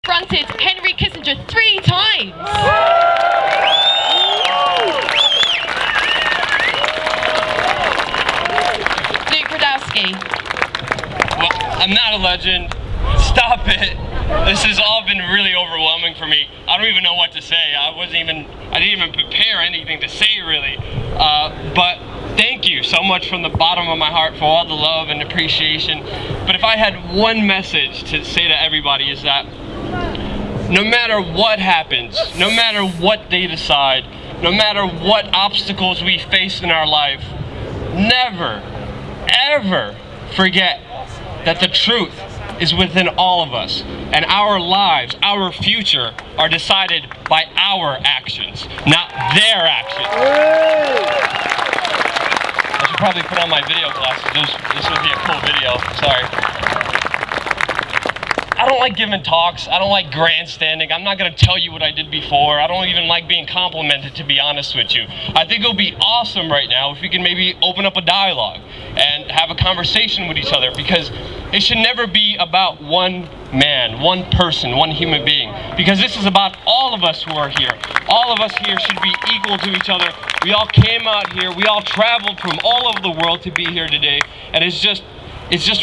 confronted Henry Kissinger 3 times. Rudkowski. Well, I'm not a legend. Stop it. This has all been really overwhelming for me. I don't even know what to say. I didn't even prepare anything to say really. But thank you so much from the bottom of my heart for all the love and appreciation. But if I had one message to say to everybody is that no matter what happens, no matter what they decide, no matter what obstacles we face in our life, never, ever forget that the truth is within all of us, and our lives, our future, are decided by our actions, not their actions. I should probably put on my video glasses. This would be a cool video. Sorry. I don't like giving talks. I don't like grandstanding. I'm not going to tell you what I did before. I don't even like being complimented, to be honest with you. I think it would be awesome right now if we can maybe open up a dialogue and have a conversation with each other, because it should never be about one man, one person, one human being, because this is about all of us who are here. All of us here should be equal to each other. We all came out here. We all traveled from all over the world to be here today, and it's just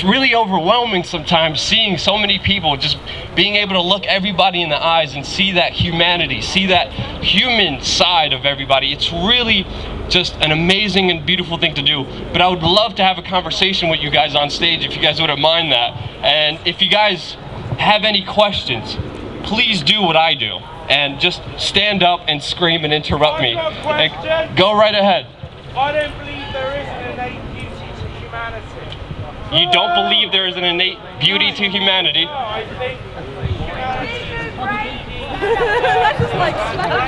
really overwhelming sometimes seeing so many people, just being able to look everybody in the eyes and see that humanity, see that human side of everybody. It's really just an amazing and beautiful thing to do. But I would love to have a conversation with you guys on stage if you guys wouldn't mind that. And if you guys have any questions, please do what I do and just stand up and scream and interrupt me. And go right ahead. I don't believe there is an innate beauty to humanity. You don't believe there is an innate beauty to humanity? No, I think humanity is That's just like slap.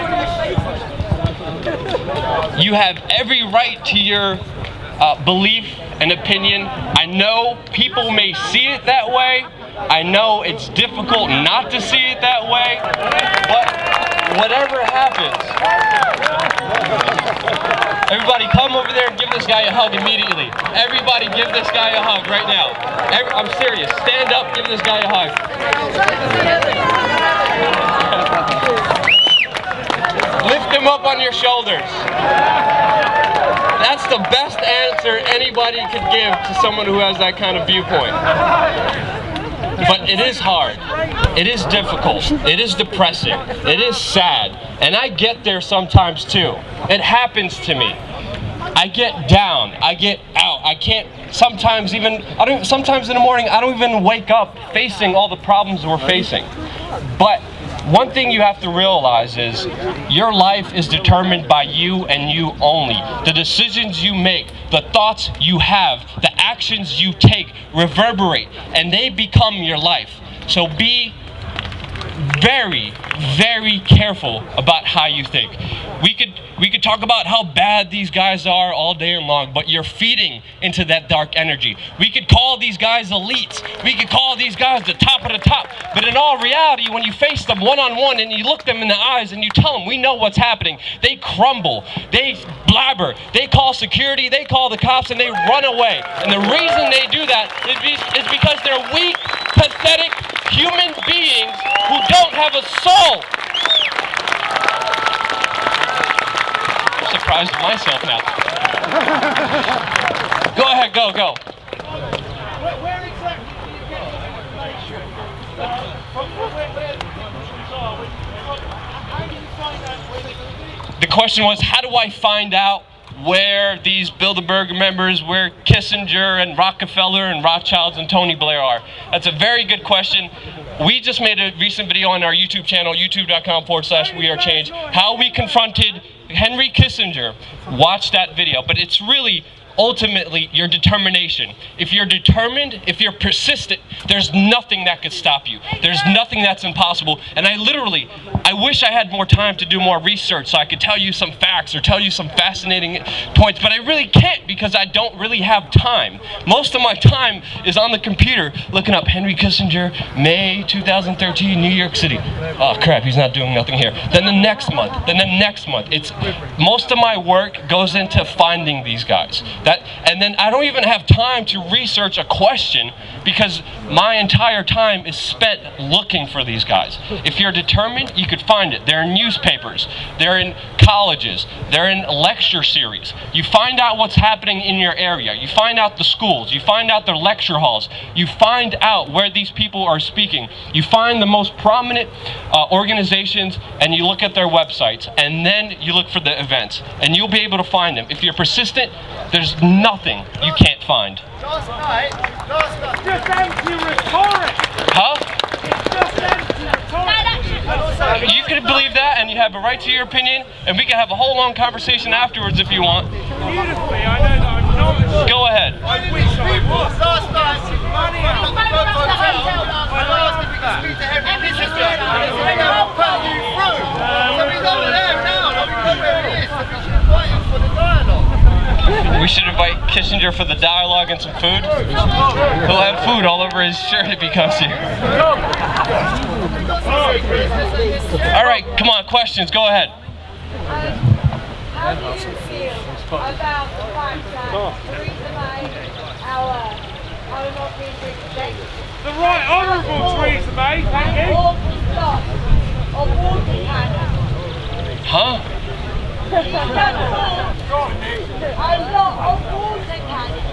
You have every right to your belief and opinion. I know people may see it that way. I know it's difficult not to see it that way. But whatever happens, everybody come over there and give this guy a hug immediately. Everybody give this guy a hug right now. I'm serious. Stand up, give this guy a hug. Lift him up on your shoulders. That's the best answer anybody could give to someone who has that kind of viewpoint. But it is hard. It is difficult. It is depressing. It is sad. And I get there sometimes too. It happens to me. I get down. I get out. I can't sometimes in the morning I don't even wake up facing all the problems we're facing. But one thing you have to realize is your life is determined by you and you only. The decisions you make, the thoughts you have, the actions you take reverberate and they become your life. So be very, very careful about how you think. We could talk about how bad these guys are all day long, but you're feeding into that dark energy. We could call these guys elites. We could call these guys the top of the top. But in all reality, when you face them one-on-one and you look them in the eyes and you tell them, we know what's happening, they crumble, they blabber, they call security, they call the cops, and they run away. And the reason they do that is because they're weak, pathetic human beings who don't have a soul. I'm surprised at myself now. Go ahead, go. Where exactly do you get the information? From where the conclusions are? How do you find out where they will be? The question was, how do I find out where these Bilderberg members, where Kissinger and Rockefeller and Rothschilds and Tony Blair are? That's a very good question. We just made a recent video on our YouTube channel, youtube.com/wearechange, how we confronted Henry Kissinger. Watch that video. But it's really ultimately your determination. If you're determined, if you're persistent, there's nothing that could stop you. There's nothing that's impossible. And I wish I had more time to do more research so I could tell you some facts or tell you some fascinating points, but I really can't because I don't really have time. Most of my time is on the computer looking up Henry Kissinger, May 2013, New York City. Oh crap, he's not doing nothing here. Then the next month, Most of my work goes into finding these guys. And then I don't even have time to research a question because my entire time is spent looking for these guys. If you're determined, you could find it. They're in newspapers, they're in colleges, they're in lecture series. You find out what's happening in your area. You find out the schools, you find out their lecture halls, you find out where these people are speaking. You find the most prominent organizations and you look at their websites, and then you look for the events, and you'll be able to find them. If you're persistent, there's nothing you can't find. Last night. It's just empty rhetoric. Huh? It's just empty rhetoric. You could believe that, and you have a right to your opinion, and we can have a whole long conversation afterwards if you want. Beautifully, I know that I'm not. Go ahead. I wish I was. Last night, money out of the hotel. I asked if we could speak to Henry Kissinger. I'll put you through. So he's over there now. I don't know where he is. So we should invite him for the dialogue. We should invite Kissinger for the dialogue and some food. He'll have food all over his shirt if he comes here. All right, come on, questions, go ahead. How do you feel about the fact that Theresa May, our Home Office Executive, The right honourable Theresa May, thank you. of water cannons? Huh? A lot of water cannons,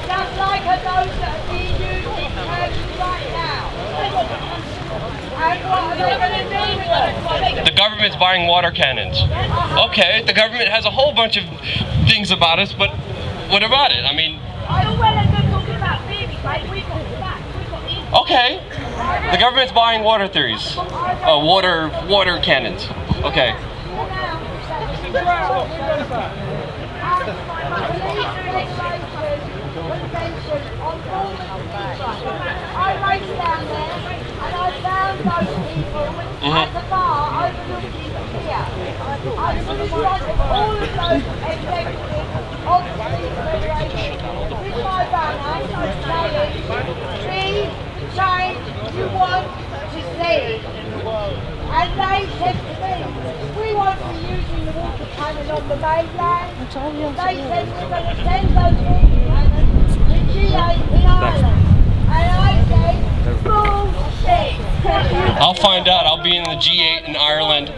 just like those that are being used in Turkey right now. And what are they going to do with them? The government's buying water cannons. Okay, the government has a whole bunch of things about us, but what about it? I mean... I don't want to talking about theories, mate. We've got facts. We've got the Okay, the government's buying water theories. Water cannons. Okay. I raced down there and I found those people at the bar overlooking the pier. I was in front of all of those executives of the Federation with my banner saying, "See the change you want to see." And they said to me, "We won't be using the water cannon on the mainland." They said we're going to send those water cannons to G8 in Ireland. And I said, bullshit. I'll find out. I'll be in the G8 in Ireland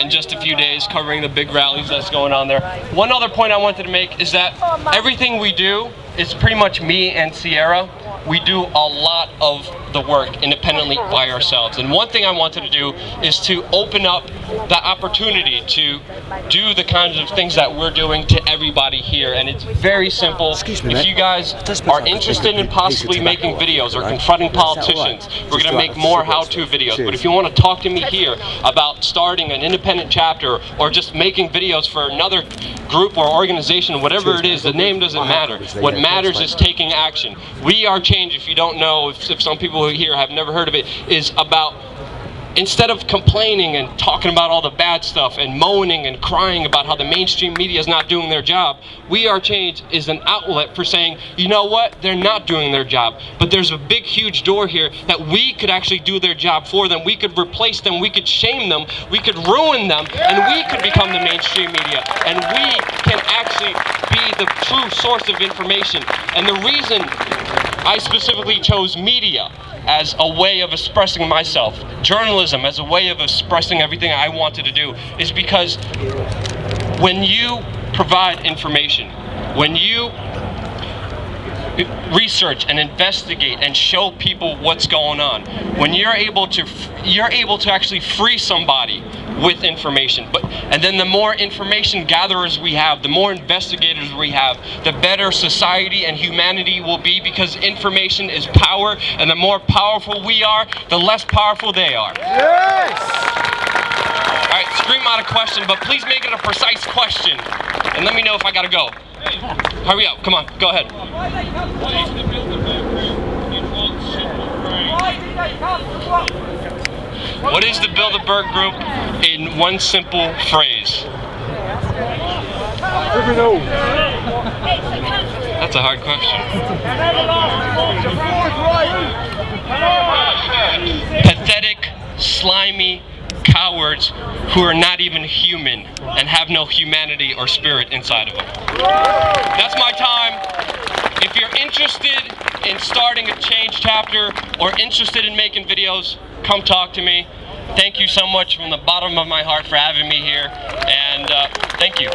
in just a few days, covering the big rallies that's going on there. One other point I wanted to make is that everything we do is pretty much me and Sierra. We do a lot of the work independently by ourselves. And one thing I wanted to do is to open up the opportunity to do the kinds of things that we're doing to everybody here. And it's very simple. If you guys are interested in possibly making videos or confronting politicians, we're going to make more how-to videos. But if you want to talk to me here about starting an independent chapter or just making videos for another group or organization, whatever it is, the name doesn't matter. What matters is taking action. We Are Change, if you don't know, if some people here have never heard of it, is about, instead of complaining and talking about all the bad stuff and moaning and crying about how the mainstream media is not doing their job, We Are Change is an outlet for saying, you know what, they're not doing their job, but there's a big, huge door here that we could actually do their job for them. We could replace them, we could shame them, we could ruin them, and we could become the mainstream media, and we can actually be the true source of information. And the reason I specifically chose media as a way of expressing myself, journalism as a way of expressing everything I wanted to do, is because when you provide information, when you research and investigate and show people what's going on, when you're able to actually free somebody with information, and then the more information gatherers we have, the more investigators we have, the better society and humanity will be, because information is power, and the more powerful we are, the less powerful they are. Yes! All right, scream out a question, but please make it a precise question, and let me know if I gotta go. Hurry up, come on, go ahead. What is the Bilderberg Group in one simple phrase? What is the Bilderberg Group in one simple phrase? That's a hard question. Pathetic, slimy, cowards who are not even human and have no humanity or spirit inside of them. That's my time. If you're interested in starting a change chapter or interested in making videos, come talk to me. Thank you so much from the bottom of my heart for having me here, and thank you.